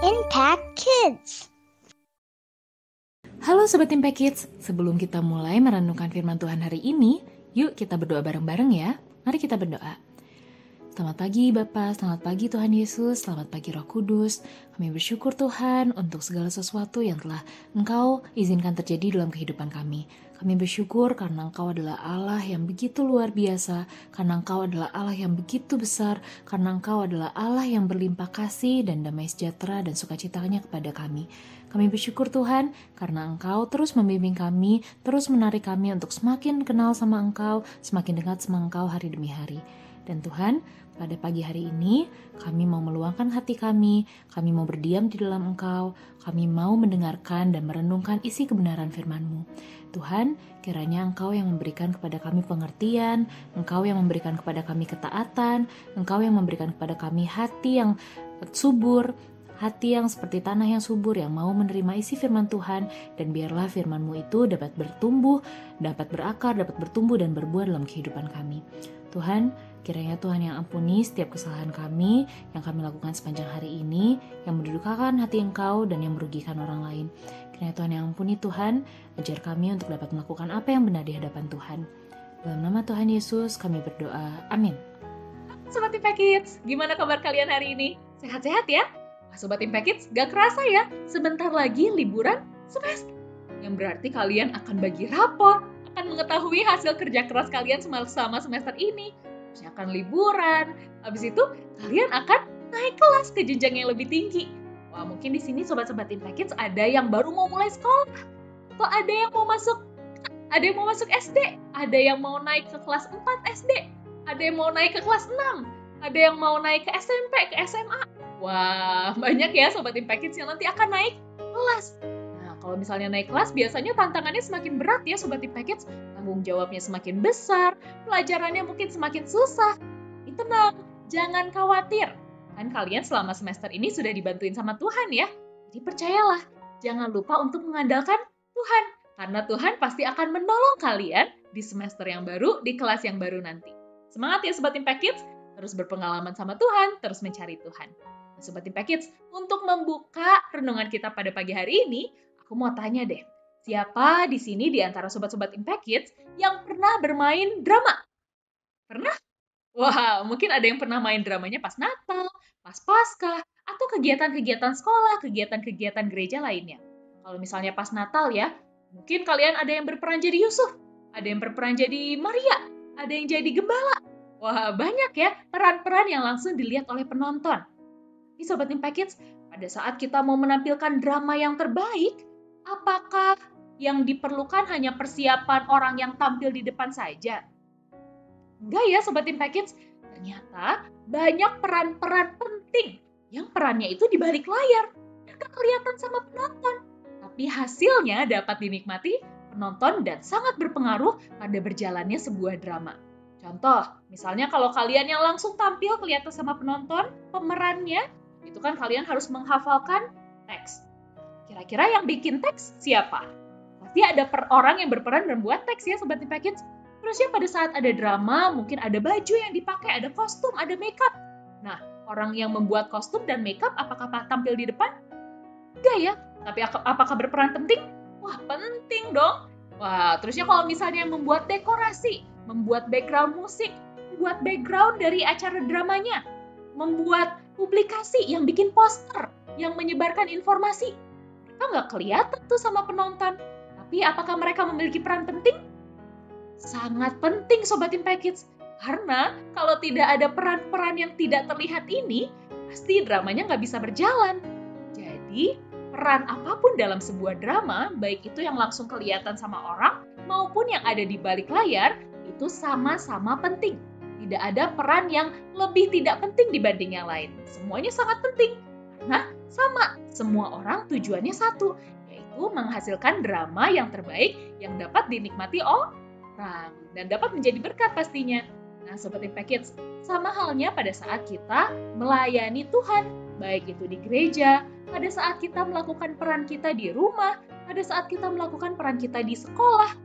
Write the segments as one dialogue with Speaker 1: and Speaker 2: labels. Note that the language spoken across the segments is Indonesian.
Speaker 1: Impact Kids.
Speaker 2: Halo Sobat Impact Kids, sebelum kita mulai merenungkan firman Tuhan hari ini, yuk kita berdoa bareng-bareng ya. Mari kita berdoa. Selamat pagi Bapa, selamat pagi Tuhan Yesus, selamat pagi Roh Kudus. Kami bersyukur Tuhan untuk segala sesuatu yang telah Engkau izinkan terjadi dalam kehidupan kami. Kami bersyukur karena Engkau adalah Allah yang begitu luar biasa, karena Engkau adalah Allah yang begitu besar, karena Engkau adalah Allah yang berlimpah kasih dan damai sejahtera dan sukacitanya kepada kami. Kami bersyukur Tuhan karena Engkau terus membimbing kami, terus menarik kami untuk semakin kenal sama Engkau, semakin dekat sama Engkau hari demi hari. Dan Tuhan, pada pagi hari ini, kami mau meluangkan hati kami mau berdiam di dalam Engkau, kami mau mendengarkan dan merenungkan isi kebenaran firman-Mu. Tuhan, kiranya Engkau yang memberikan kepada kami pengertian, Engkau yang memberikan kepada kami ketaatan, Engkau yang memberikan kepada kami hati yang subur, hati yang seperti tanah yang subur yang mau menerima isi firman Tuhan, dan biarlah firman-Mu itu dapat bertumbuh, dapat berakar, dapat bertumbuh dan berbuah dalam kehidupan kami. Tuhan, kiranya Tuhan yang ampuni setiap kesalahan kami yang kami lakukan sepanjang hari ini, yang mendudukakan hati Engkau dan yang merugikan orang lain. Kiranya Tuhan yang ampuni Tuhan, ajar kami untuk dapat melakukan apa yang benar di hadapan Tuhan. Dalam nama Tuhan Yesus kami berdoa, amin.
Speaker 3: Sobat Impact Kids, gimana kabar kalian hari ini? Sehat-sehat ya? Sobat Impact Kids, gak kerasa ya, sebentar lagi liburan semester. Yang berarti kalian akan bagi rapor, akan mengetahui hasil kerja keras kalian selama semester ini. Terus akan liburan, habis itu kalian akan naik kelas ke jenjang yang lebih tinggi. Wah, mungkin di sini sobat-sobat Impact Kids ada yang baru mau mulai sekolah, atau ada yang mau masuk SD, ada yang mau naik ke kelas 4 SD, ada yang mau naik ke kelas 6, ada yang mau naik ke SMP, ke SMA. Wah, banyak ya Sobat Impact Kids yang nanti akan naik kelas. Nah, kalau misalnya naik kelas, biasanya tantangannya semakin berat ya Sobat Impact Kids. Tanggung jawabnya semakin besar, pelajarannya mungkin semakin susah. Tenang, jangan khawatir. Kan kalian selama semester ini sudah dibantuin sama Tuhan ya. Jadi percayalah, jangan lupa untuk mengandalkan Tuhan. Karena Tuhan pasti akan menolong kalian di semester yang baru, di kelas yang baru nanti. Semangat ya Sobat Impact Kids, terus berpengalaman sama Tuhan, terus mencari Tuhan. Sobat Impact Kids, untuk membuka renungan kita pada pagi hari ini, aku mau tanya deh, siapa di sini di antara sobat-sobat Impact Kids yang pernah bermain drama? Pernah? Wah, mungkin ada yang pernah main dramanya pas Natal, pas Paskah, atau kegiatan-kegiatan sekolah, kegiatan-kegiatan gereja lainnya. Kalau misalnya pas Natal ya, mungkin kalian ada yang berperan jadi Yusuf, ada yang berperan jadi Maria, ada yang jadi gembala. Wah, banyak ya peran-peran yang langsung dilihat oleh penonton. Tapi Sobat Impact Kids, pada saat kita mau menampilkan drama yang terbaik, apakah yang diperlukan hanya persiapan orang yang tampil di depan saja? Enggak ya Sobat Impact Kids, ternyata banyak peran-peran penting yang perannya itu di balik layar, gak kelihatan sama penonton. Tapi hasilnya dapat dinikmati penonton dan sangat berpengaruh pada berjalannya sebuah drama. Contoh, misalnya kalau kalian yang langsung tampil kelihatan sama penonton, pemerannya, itu kan kalian harus menghafalkan teks. Kira-kira yang bikin teks siapa? Pasti ada orang yang berperan membuat teks ya Sobat Impact Kids. Terus ya pada saat ada drama, mungkin ada baju yang dipakai, ada kostum, ada makeup. Nah, orang yang membuat kostum dan makeup apakah tampil di depan? Enggak ya, tapi apakah berperan penting? Wah, penting dong. Wah, terusnya kalau misalnya membuat dekorasi, membuat background musik, membuat background dari acara dramanya, membuat publikasi yang bikin poster, yang menyebarkan informasi. Mereka nggak kelihatan tuh sama penonton. Tapi apakah mereka memiliki peran penting? Sangat penting Sobat Impact Kids. Karena kalau tidak ada peran-peran yang tidak terlihat ini, pasti dramanya nggak bisa berjalan. Jadi, peran apapun dalam sebuah drama, baik itu yang langsung kelihatan sama orang, maupun yang ada di balik layar, itu sama-sama penting. Tidak ada peran yang lebih tidak penting dibanding yang lain. Semuanya sangat penting. Karena sama, semua orang tujuannya satu, yaitu menghasilkan drama yang terbaik yang dapat dinikmati orang dan dapat menjadi berkat pastinya. Nah, Sobat Impact Kids, sama halnya pada saat kita melayani Tuhan, baik itu di gereja, pada saat kita melakukan peran kita di rumah, pada saat kita melakukan peran kita di sekolah.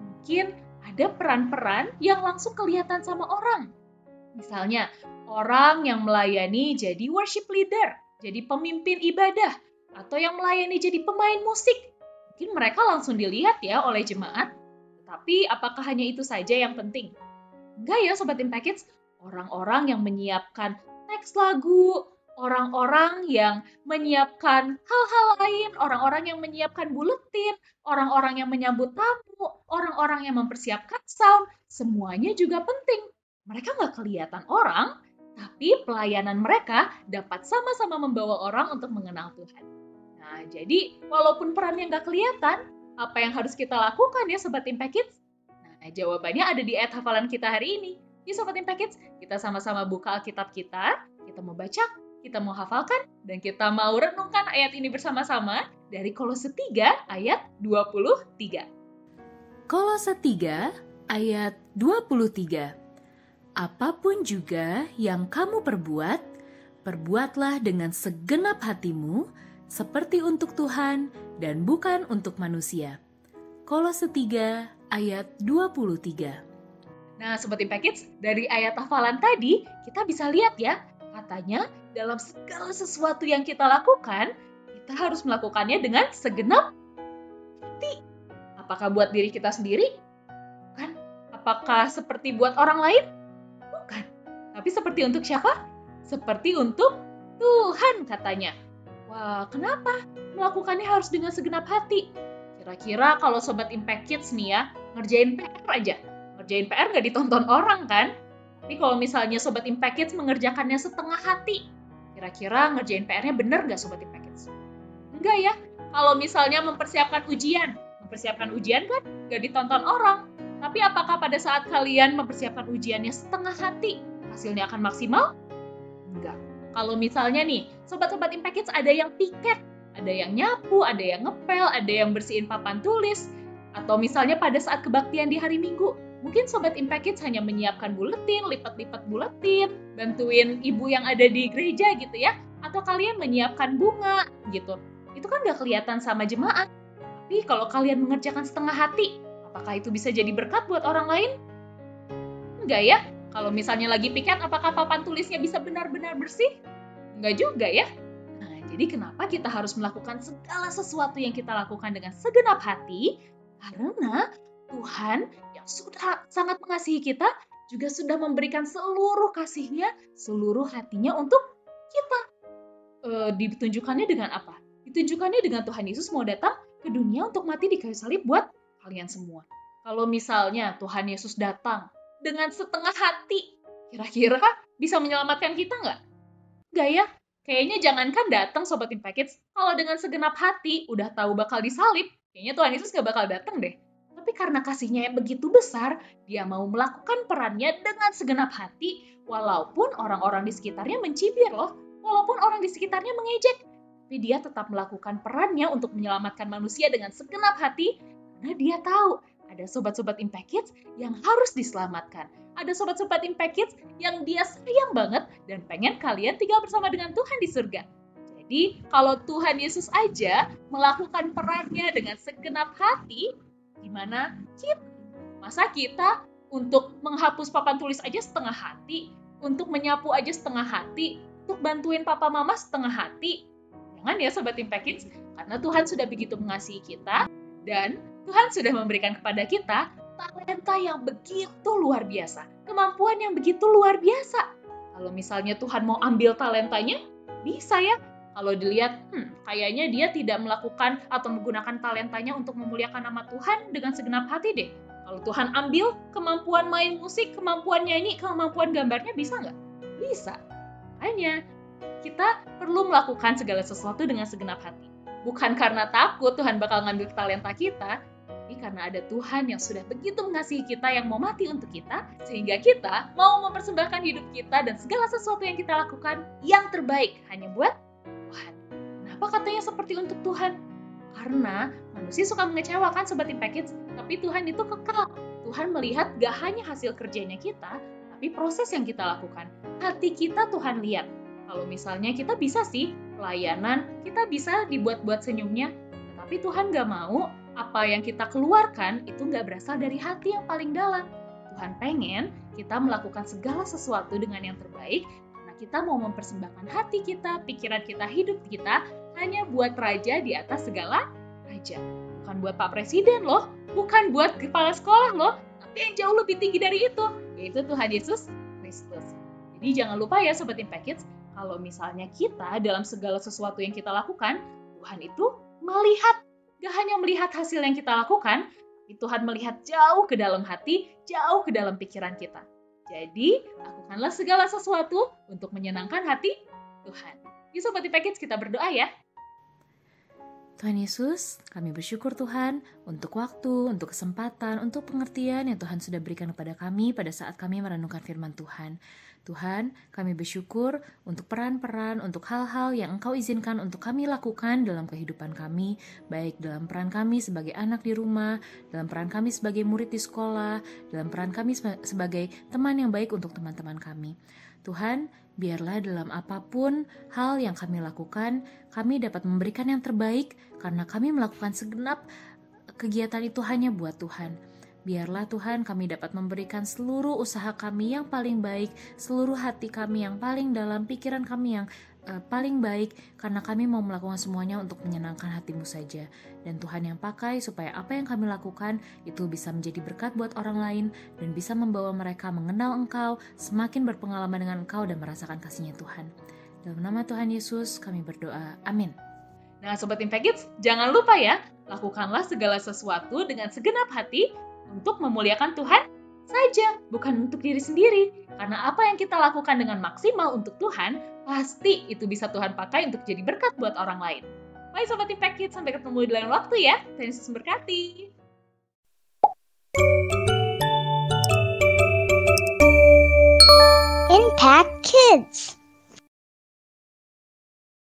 Speaker 3: Mungkin ada peran-peran yang langsung kelihatan sama orang. Misalnya, orang yang melayani jadi worship leader, jadi pemimpin ibadah, atau yang melayani jadi pemain musik. Mungkin mereka langsung dilihat ya oleh jemaat. Tetapi apakah hanya itu saja yang penting? Enggak ya Sobat Impact Kids, orang-orang yang menyiapkan teks lagu, orang-orang yang menyiapkan hal-hal lain, orang-orang yang menyiapkan buletin, orang-orang yang menyambut tamu, orang-orang yang mempersiapkan sound, semuanya juga penting. Mereka nggak kelihatan orang, tapi pelayanan mereka dapat sama-sama membawa orang untuk mengenal Tuhan. Nah, jadi walaupun perannya nggak kelihatan, apa yang harus kita lakukan ya Sobat Impact Kids? Nah, jawabannya ada di ayat hafalan kita hari ini. Yuk Sobat Impact Kids, kita sama-sama buka Alkitab kita mau baca, kita mau hafalkan, dan kita mau renungkan ayat ini bersama-sama dari Kolose 3 ayat 23.
Speaker 2: Kolose 3 ayat 23. Apapun juga yang kamu perbuat, perbuatlah dengan segenap hatimu, seperti untuk Tuhan dan bukan untuk manusia. Kolose 3 ayat 23.
Speaker 3: Nah, Sobat Impact Kids, dari ayat hafalan tadi, kita bisa lihat ya, katanya dalam segala sesuatu yang kita lakukan, kita harus melakukannya dengan segenap hati. Apakah buat diri kita sendiri? Bukan. Apakah seperti buat orang lain? Bukan. Tapi seperti untuk siapa? Seperti untuk Tuhan katanya. Wah, kenapa melakukannya harus dengan segenap hati? Kira-kira kalau Sobat Impact Kids nih ya, ngerjain PR aja. Ngerjain PR nggak ditonton orang kan? Tapi kalau misalnya Sobat Impact Kids mengerjakannya setengah hati, kira-kira ngerjain PR-nya bener nggak Sobat Impact Kids? Enggak ya. Kalau misalnya mempersiapkan ujian kan nggak ditonton orang. Tapi apakah pada saat kalian mempersiapkan ujiannya setengah hati, hasilnya akan maksimal? Enggak. Kalau misalnya nih, Sobat-Sobat Impact Kids ada yang piket, ada yang nyapu, ada yang ngepel, ada yang bersihin papan tulis, atau misalnya pada saat kebaktian di hari Minggu, mungkin Sobat Impact Kids hanya menyiapkan buletin, lipat-lipat buletin, bantuin ibu yang ada di gereja gitu ya, atau kalian menyiapkan bunga gitu. Itu kan nggak kelihatan sama jemaat. Tapi kalau kalian mengerjakan setengah hati, apakah itu bisa jadi berkat buat orang lain? Enggak ya. Kalau misalnya lagi piket, apakah papan tulisnya bisa benar-benar bersih? Enggak juga ya. Nah, jadi kenapa kita harus melakukan segala sesuatu yang kita lakukan dengan segenap hati? Karena Tuhan yang sudah sangat mengasihi kita juga sudah memberikan seluruh kasih-Nya, seluruh hatinya untuk kita. Ditunjukkannya dengan apa? Ditunjukkannya dengan Tuhan Yesus mau datang ke dunia untuk mati di kayu salib buat kalian semua. Kalau misalnya Tuhan Yesus datang dengan setengah hati, kira-kira bisa menyelamatkan kita nggak? Nggak ya? Kayaknya jangankan datang Sobat Impact Kids, kalau dengan segenap hati udah tahu bakal disalib, kayaknya Tuhan Yesus nggak bakal datang deh. Tapi karena kasih-Nya yang begitu besar, dia mau melakukan perannya dengan segenap hati, walaupun orang-orang di sekitarnya mencibir loh, walaupun orang di sekitarnya mengejek. Tapi dia tetap melakukan perannya untuk menyelamatkan manusia dengan segenap hati, karena dia tahu ada Sobat-Sobat Impact Kids yang harus diselamatkan. Ada Sobat-Sobat Impact Kids yang dia sayang banget dan pengen kalian tinggal bersama dengan Tuhan di surga. Jadi, kalau Tuhan Yesus aja melakukan perannya dengan segenap hati, gimana kita? Masa kita untuk menghapus papan tulis aja setengah hati, untuk menyapu aja setengah hati, untuk bantuin papa mama setengah hati? Jangan ya Sobat Impact Kids, karena Tuhan sudah begitu mengasihi kita, dan Tuhan sudah memberikan kepada kita talenta yang begitu luar biasa, kemampuan yang begitu luar biasa. Kalau misalnya Tuhan mau ambil talentanya, bisa ya. Kalau dilihat, kayaknya dia tidak melakukan atau menggunakan talentanya untuk memuliakan nama Tuhan dengan segenap hati deh. Kalau Tuhan ambil kemampuan main musik, kemampuan nyanyi, kemampuan gambarnya, bisa nggak? Bisa. Makanya, kita perlu melakukan segala sesuatu dengan segenap hati. Bukan karena takut Tuhan bakal ngambil talenta kita, tapi karena ada Tuhan yang sudah begitu mengasihi kita, yang mau mati untuk kita, sehingga kita mau mempersembahkan hidup kita dan segala sesuatu yang kita lakukan yang terbaik hanya buat Tuhan. Kenapa katanya seperti untuk Tuhan? Karena manusia suka mengecewakan Sobat Impact Kids, tapi Tuhan itu kekal. Tuhan melihat gak hanya hasil kerjanya kita, tapi proses yang kita lakukan. Hati kita Tuhan lihat. Kalau misalnya kita bisa sih pelayanan, kita bisa dibuat-buat senyumnya, tetapi Tuhan gak mau apa yang kita keluarkan itu gak berasal dari hati yang paling dalam. Tuhan pengen kita melakukan segala sesuatu dengan yang terbaik, karena Karena kita mau mempersembahkan hati kita, pikiran kita, hidup kita hanya buat raja di atas segala raja. Bukan buat Pak Presiden loh, bukan buat kepala sekolah loh, tapi yang jauh lebih tinggi dari itu, yaitu Tuhan Yesus Kristus. Jadi jangan lupa ya Sobat Impact Kids, kalau misalnya kita dalam segala sesuatu yang kita lakukan, Tuhan itu melihat, gak hanya melihat hasil yang kita lakukan, tapi Tuhan melihat jauh ke dalam hati, jauh ke dalam pikiran kita. Jadi, lakukanlah segala sesuatu untuk menyenangkan hati Tuhan. Yuk Sobat Impact Kids, kita berdoa ya.
Speaker 2: Tuhan Yesus, kami bersyukur Tuhan untuk waktu, untuk kesempatan, untuk pengertian yang Tuhan sudah berikan kepada kami pada saat kami merenungkan firman Tuhan. Tuhan, kami bersyukur untuk peran-peran, untuk hal-hal yang Engkau izinkan untuk kami lakukan dalam kehidupan kami, baik dalam peran kami sebagai anak di rumah, dalam peran kami sebagai murid di sekolah, dalam peran kami sebagai teman yang baik untuk teman-teman kami. Tuhan, biarlah dalam apapun hal yang kami lakukan, kami dapat memberikan yang terbaik karena kami melakukan segenap kegiatan itu hanya buat Tuhan. Biarlah Tuhan kami dapat memberikan seluruh usaha kami yang paling baik, seluruh hati kami yang paling dalam, pikiran kami yang paling baik, karena kami mau melakukan semuanya untuk menyenangkan hati-Mu saja. Dan Tuhan yang pakai supaya apa yang kami lakukan itu bisa menjadi berkat buat orang lain dan bisa membawa mereka mengenal Engkau, semakin berpengalaman dengan Engkau dan merasakan kasih-Nya Tuhan. Dalam nama Tuhan Yesus kami berdoa, amin.
Speaker 3: Nah Sobat Impact Kids, jangan lupa ya, lakukanlah segala sesuatu dengan segenap hati untuk memuliakan Tuhan saja, bukan untuk diri sendiri. Karena apa yang kita lakukan dengan maksimal untuk Tuhan, pasti itu bisa Tuhan pakai untuk jadi berkat buat orang lain. Baik Sobat Impact Kids, sampai ketemu di lain waktu ya. Tuhan Yesus memberkati.
Speaker 1: Impact Kids.